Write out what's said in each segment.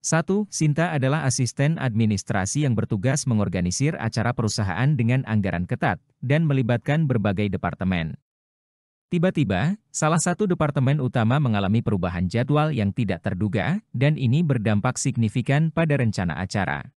1. Sinta adalah asisten administrasi yang bertugas mengorganisir acara perusahaan dengan anggaran ketat dan melibatkan berbagai departemen. Tiba-tiba, salah satu departemen utama mengalami perubahan jadwal yang tidak terduga, dan ini berdampak signifikan pada rencana acara.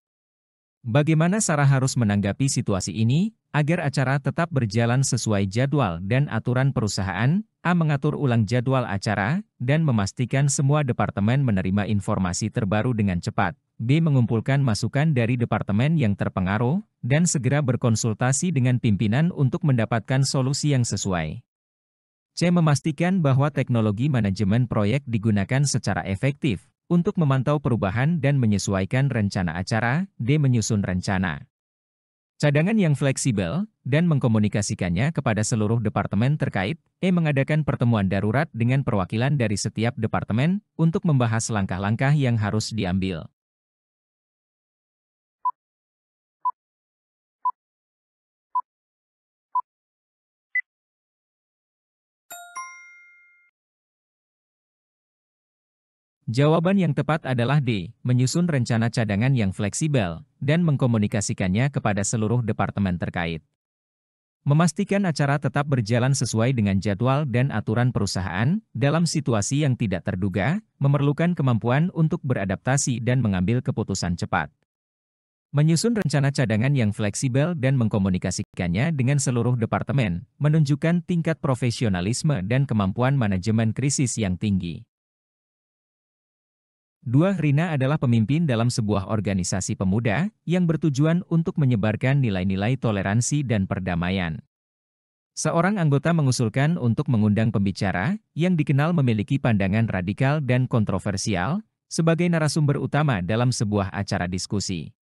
Bagaimana Sarah harus menanggapi situasi ini, agar acara tetap berjalan sesuai jadwal dan aturan perusahaan? A. Mengatur ulang jadwal acara, dan memastikan semua departemen menerima informasi terbaru dengan cepat. B. Mengumpulkan masukan dari departemen yang terpengaruh, dan segera berkonsultasi dengan pimpinan untuk mendapatkan solusi yang sesuai. C. Memastikan bahwa teknologi manajemen proyek digunakan secara efektif untuk memantau perubahan dan menyesuaikan rencana acara. D. Menyusun rencana cadangan yang fleksibel dan mengkomunikasikannya kepada seluruh departemen terkait. E. Mengadakan pertemuan darurat dengan perwakilan dari setiap departemen untuk membahas langkah-langkah yang harus diambil. Jawaban yang tepat adalah D. Menyusun rencana cadangan yang fleksibel dan mengkomunikasikannya kepada seluruh departemen terkait. Memastikan acara tetap berjalan sesuai dengan jadwal dan aturan perusahaan dalam situasi yang tidak terduga, memerlukan kemampuan untuk beradaptasi dan mengambil keputusan cepat. Menyusun rencana cadangan yang fleksibel dan mengkomunikasikannya dengan seluruh departemen menunjukkan tingkat profesionalisme dan kemampuan manajemen krisis yang tinggi. 2. Rina adalah pemimpin dalam sebuah organisasi pemuda yang bertujuan untuk menyebarkan nilai-nilai toleransi dan perdamaian. Seorang anggota mengusulkan untuk mengundang pembicara yang dikenal memiliki pandangan radikal dan kontroversial sebagai narasumber utama dalam sebuah acara diskusi.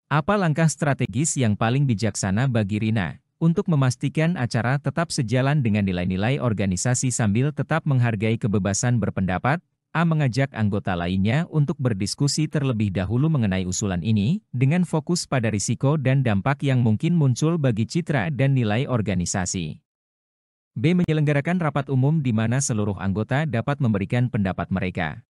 Apa langkah strategis yang paling bijaksana bagi Rina untuk memastikan acara tetap sejalan dengan nilai-nilai organisasi sambil tetap menghargai kebebasan berpendapat? A. Mengajak anggota lainnya untuk berdiskusi terlebih dahulu mengenai usulan ini, dengan fokus pada risiko dan dampak yang mungkin muncul bagi citra dan nilai organisasi. B. Menyelenggarakan rapat umum di mana seluruh anggota dapat memberikan pendapat mereka.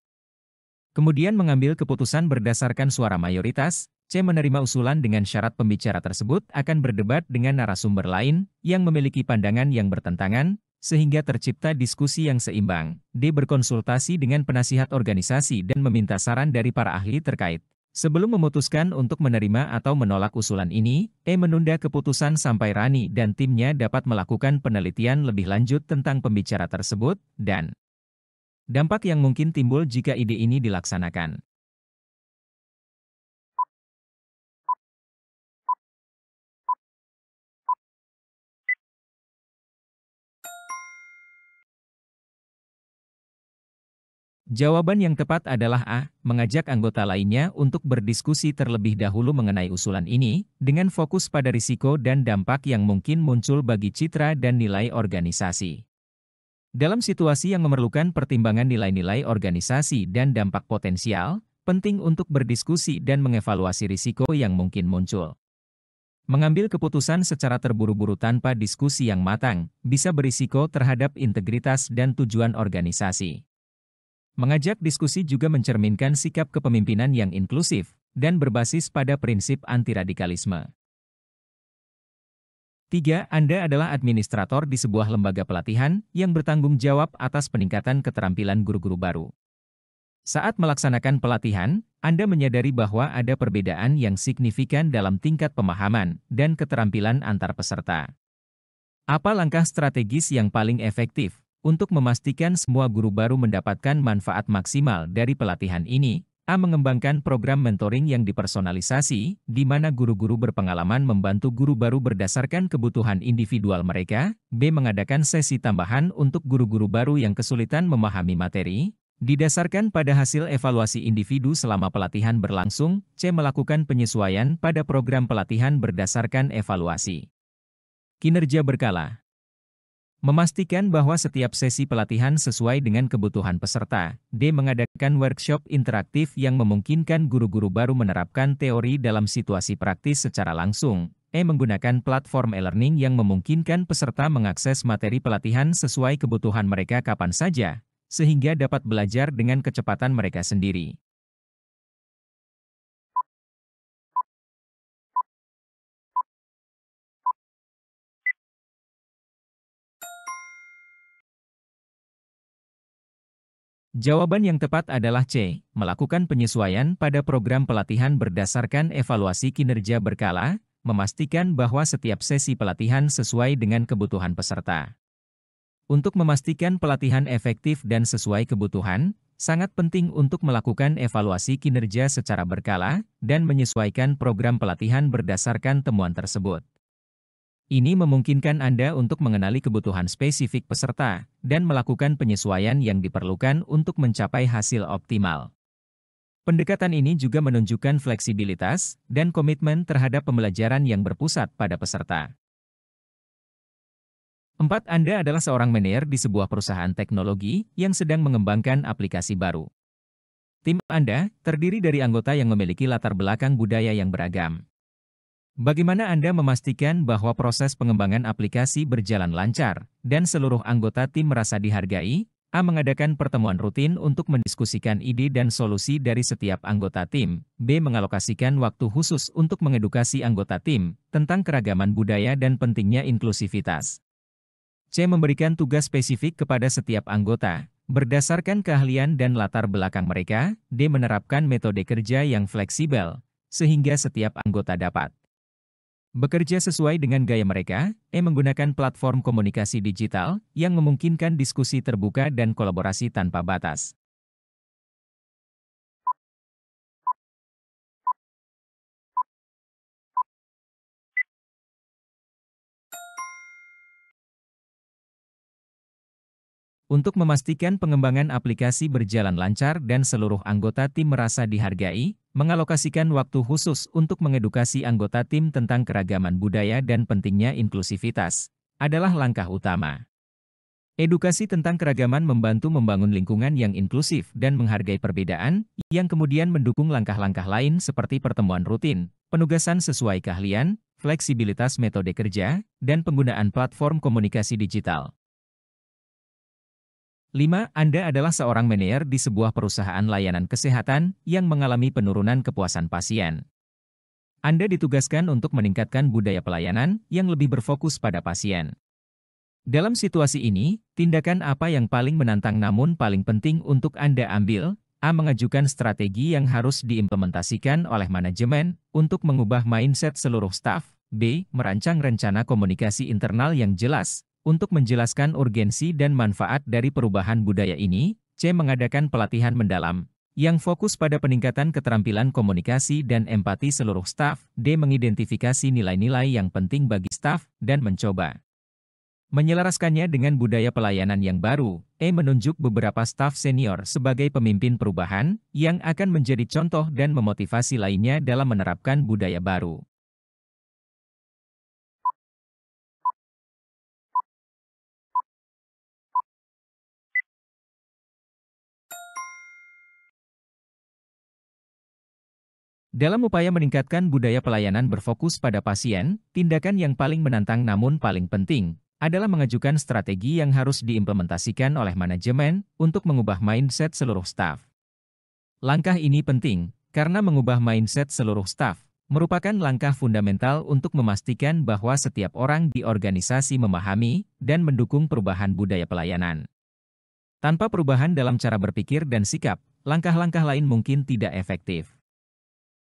Kemudian mengambil keputusan berdasarkan suara mayoritas. C. Menerima usulan dengan syarat pembicara tersebut akan berdebat dengan narasumber lain yang memiliki pandangan yang bertentangan, sehingga tercipta diskusi yang seimbang. D. Berkonsultasi dengan penasihat organisasi dan meminta saran dari para ahli terkait. Sebelum memutuskan untuk menerima atau menolak usulan ini, E. Menunda keputusan sampai Rani dan timnya dapat melakukan penelitian lebih lanjut tentang pembicara tersebut, dan dampak yang mungkin timbul jika ide ini dilaksanakan. Jawaban yang tepat adalah A. Mengajak anggota lainnya untuk berdiskusi terlebih dahulu mengenai usulan ini, dengan fokus pada risiko dan dampak yang mungkin muncul bagi citra dan nilai organisasi. Dalam situasi yang memerlukan pertimbangan nilai-nilai organisasi dan dampak potensial, penting untuk berdiskusi dan mengevaluasi risiko yang mungkin muncul. Mengambil keputusan secara terburu-buru tanpa diskusi yang matang, bisa berisiko terhadap integritas dan tujuan organisasi. Mengajak diskusi juga mencerminkan sikap kepemimpinan yang inklusif dan berbasis pada prinsip anti-radikalisme. 3. Anda adalah administrator di sebuah lembaga pelatihan yang bertanggung jawab atas peningkatan keterampilan guru-guru baru. Saat melaksanakan pelatihan, Anda menyadari bahwa ada perbedaan yang signifikan dalam tingkat pemahaman dan keterampilan antar peserta. Apa langkah strategis yang paling efektif untuk memastikan semua guru baru mendapatkan manfaat maksimal dari pelatihan ini? A. Mengembangkan program mentoring yang dipersonalisasi, di mana guru-guru berpengalaman membantu guru baru berdasarkan kebutuhan individual mereka. B. Mengadakan sesi tambahan untuk guru-guru baru yang kesulitan memahami materi, didasarkan pada hasil evaluasi individu selama pelatihan berlangsung. C. Melakukan penyesuaian pada program pelatihan berdasarkan evaluasi kinerja berkala. Memastikan bahwa setiap sesi pelatihan sesuai dengan kebutuhan peserta. D. Mengadakan workshop interaktif yang memungkinkan guru-guru baru menerapkan teori dalam situasi praktis secara langsung. E. Menggunakan platform e-learning yang memungkinkan peserta mengakses materi pelatihan sesuai kebutuhan mereka kapan saja, sehingga dapat belajar dengan kecepatan mereka sendiri. Jawaban yang tepat adalah C. Melakukan penyesuaian pada program pelatihan berdasarkan evaluasi kinerja berkala, memastikan bahwa setiap sesi pelatihan sesuai dengan kebutuhan peserta. Untuk memastikan pelatihan efektif dan sesuai kebutuhan, sangat penting untuk melakukan evaluasi kinerja secara berkala dan menyesuaikan program pelatihan berdasarkan temuan tersebut. Ini memungkinkan Anda untuk mengenali kebutuhan spesifik peserta dan melakukan penyesuaian yang diperlukan untuk mencapai hasil optimal. Pendekatan ini juga menunjukkan fleksibilitas dan komitmen terhadap pembelajaran yang berpusat pada peserta. 4. Anda adalah seorang manajer di sebuah perusahaan teknologi yang sedang mengembangkan aplikasi baru. Tim Anda terdiri dari anggota yang memiliki latar belakang budaya yang beragam. Bagaimana Anda memastikan bahwa proses pengembangan aplikasi berjalan lancar dan seluruh anggota tim merasa dihargai? A. Mengadakan pertemuan rutin untuk mendiskusikan ide dan solusi dari setiap anggota tim. B. Mengalokasikan waktu khusus untuk mengedukasi anggota tim tentang keragaman budaya dan pentingnya inklusivitas. C. Memberikan tugas spesifik kepada setiap anggota berdasarkan keahlian dan latar belakang mereka. D. Menerapkan metode kerja yang fleksibel sehingga setiap anggota dapat bekerja sesuai dengan gaya mereka. Menggunakan platform komunikasi digital yang memungkinkan diskusi terbuka dan kolaborasi tanpa batas. Untuk memastikan pengembangan aplikasi berjalan lancar dan seluruh anggota tim merasa dihargai, mengalokasikan waktu khusus untuk mengedukasi anggota tim tentang keragaman budaya dan pentingnya inklusivitas adalah langkah utama. Edukasi tentang keragaman membantu membangun lingkungan yang inklusif dan menghargai perbedaan, yang kemudian mendukung langkah-langkah lain seperti pertemuan rutin, penugasan sesuai keahlian, fleksibilitas metode kerja, dan penggunaan platform komunikasi digital. 5. Anda adalah seorang manajer di sebuah perusahaan layanan kesehatan yang mengalami penurunan kepuasan pasien. Anda ditugaskan untuk meningkatkan budaya pelayanan yang lebih berfokus pada pasien. Dalam situasi ini, tindakan apa yang paling menantang namun paling penting untuk Anda ambil? A. Mengajukan strategi yang harus diimplementasikan oleh manajemen untuk mengubah mindset seluruh staf. B. Merancang rencana komunikasi internal yang jelas untuk menjelaskan urgensi dan manfaat dari perubahan budaya ini. C. Mengadakan pelatihan mendalam yang fokus pada peningkatan keterampilan komunikasi dan empati seluruh staf. D. Mengidentifikasi nilai-nilai yang penting bagi staf dan mencoba menyelaraskannya dengan budaya pelayanan yang baru. Menunjuk beberapa staf senior sebagai pemimpin perubahan yang akan menjadi contoh dan memotivasi lainnya dalam menerapkan budaya baru. Dalam upaya meningkatkan budaya pelayanan berfokus pada pasien, tindakan yang paling menantang namun paling penting adalah mengajukan strategi yang harus diimplementasikan oleh manajemen untuk mengubah mindset seluruh staf. Langkah ini penting karena mengubah mindset seluruh staf merupakan langkah fundamental untuk memastikan bahwa setiap orang di organisasi memahami dan mendukung perubahan budaya pelayanan. Tanpa perubahan dalam cara berpikir dan sikap, langkah-langkah lain mungkin tidak efektif.